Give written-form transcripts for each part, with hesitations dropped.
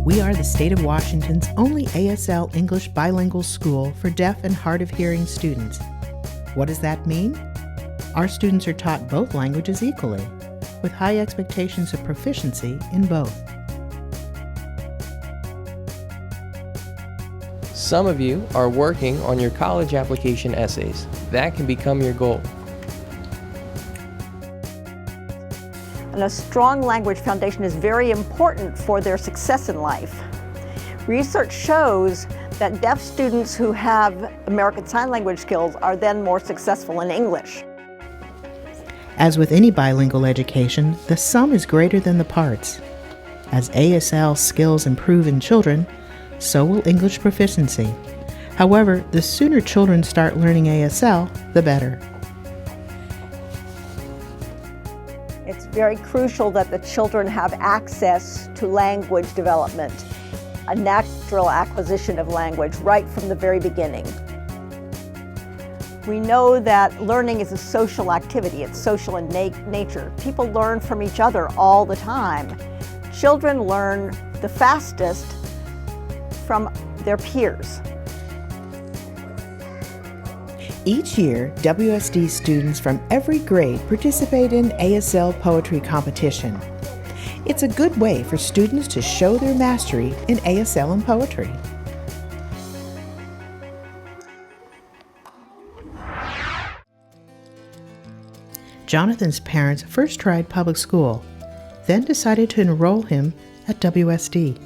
We are the state of Washington's only ASL English bilingual school for deaf and hard of hearing students. What does that mean? Our students are taught both languages equally, with high expectations of proficiency in both. Some of you are working on your college application essays. That can become your goal. And a strong language foundation is very important for their success in life. Research shows that deaf students who have American Sign Language skills are then more successful in English. As with any bilingual education, the sum is greater than the parts. As ASL skills improve in children, so will English proficiency. However, the sooner children start learning ASL, the better. It's very crucial that the children have access to language development, a natural acquisition of language right from the very beginning. We know that learning is a social activity. It's social in nature. People learn from each other all the time. Children learn the fastest from their peers. Each year, WSD students from every grade participate in ASL Poetry Competition. It's a good way for students to show their mastery in ASL and poetry. Jonathan's parents first tried public school, then decided to enroll him at WSD.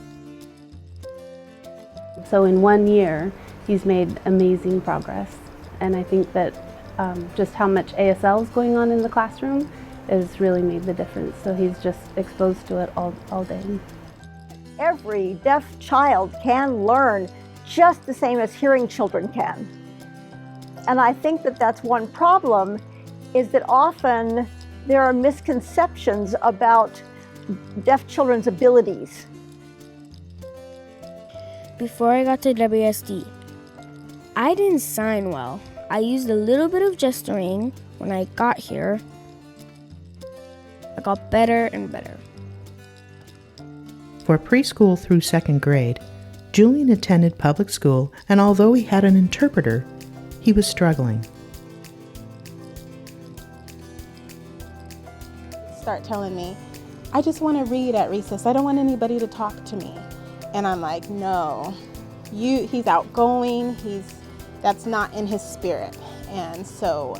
So in 1 year, he's made amazing progress. And I think that just how much ASL is going on in the classroom has really made the difference. So he's just exposed to it all day. Every deaf child can learn just the same as hearing children can. And I think that that's one problem, is that often there are misconceptions about deaf children's abilities. Before I got to WSD, I didn't sign well. I used a little bit of gesturing when I got here. I got better and better. For preschool through second grade, Julian attended public school, and although he had an interpreter, he was struggling. Start telling me, I just want to read at recess. I don't want anybody to talk to me. And I'm like, no, he's outgoing. That's not in his spirit. And so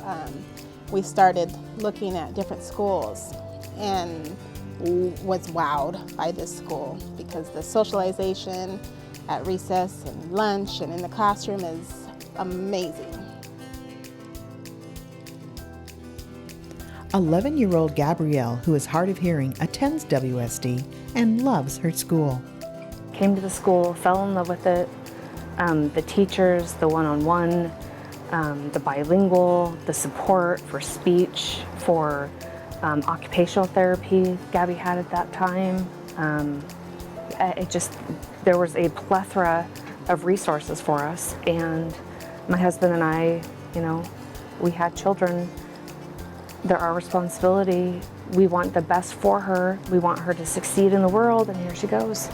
we started looking at different schools and was wowed by this school because the socialization at recess and lunch and in the classroom is amazing. 11-year-old Gabrielle, who is hard of hearing, attends WSD and loves her school. Came to the school, fell in love with it. The teachers, the one-on-one, the bilingual, the support for speech, for occupational therapy Gabby had at that time. There was a plethora of resources for us, and my husband and I, we had children. They're our responsibility. We want the best for her. We want her to succeed in the world, and here she goes.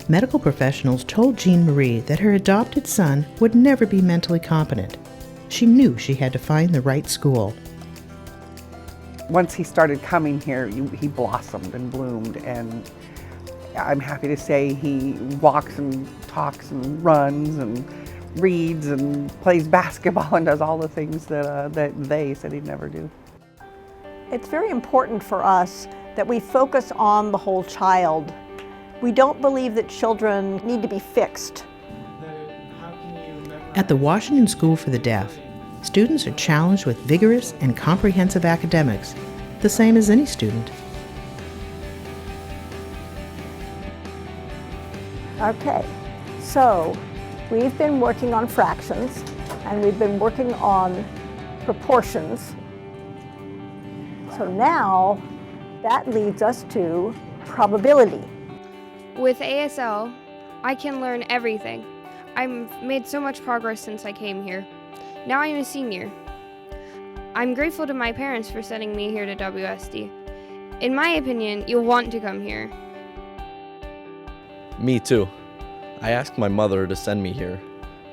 Medical professionals told Jean Marie that her adopted son would never be mentally competent. She knew she had to find the right school. Once he started coming here, he blossomed and bloomed, and I'm happy to say he walks and talks and runs and reads and plays basketball and does all the things that they said he'd never do. It's very important for us that we focus on the whole child. We don't believe that children need to be fixed. At the Washington School for the Deaf, students are challenged with vigorous and comprehensive academics, the same as any student. Okay, so we've been working on fractions and we've been working on proportions. So now that leads us to probability. With ASL, I can learn everything. I've made so much progress since I came here. Now I'm a senior. I'm grateful to my parents for sending me here to WSD. In my opinion, you'll want to come here. Me too. I asked my mother to send me here.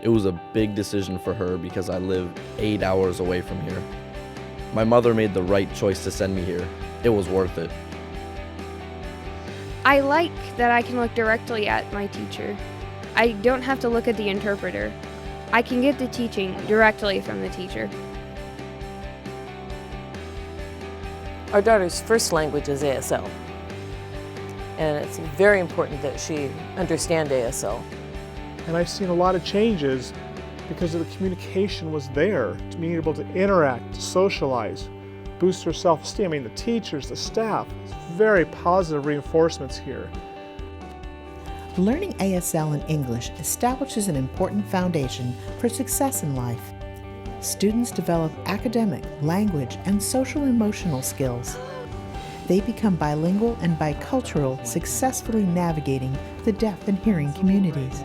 It was a big decision for her because I live 8 hours away from here. My mother made the right choice to send me here. It was worth it. I like that I can look directly at my teacher. I don't have to look at the interpreter. I can get the teaching directly from the teacher. Our daughter's first language is ASL, and it's very important that she understand ASL. And I've seen a lot of changes because of the communication was there, to being able to interact, to socialize, boost her self-esteem. I mean, the teachers, the staff, it's very positive reinforcements here. Learning ASL and English establishes an important foundation for success in life. Students develop academic, language, and social-emotional skills. They become bilingual and bicultural, successfully navigating the deaf and hearing communities.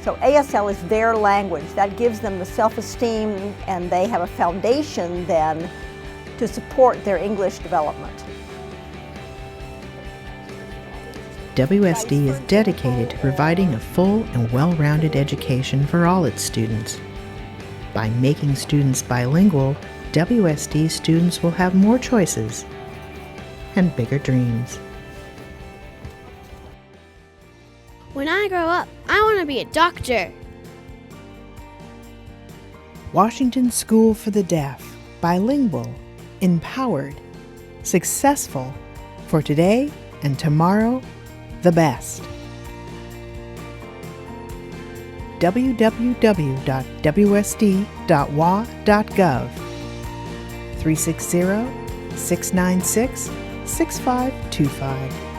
So ASL is their language. That gives them the self-esteem, and they have a foundation then to support their English development. WSD is dedicated to providing a full and well-rounded education for all its students. By making students bilingual, WSD students will have more choices and bigger dreams. When I grow up, I want to be a doctor. Washington School for the Deaf. Bilingual, empowered, successful, for today and tomorrow, the best. www.wsd.wa.gov 360-696-6525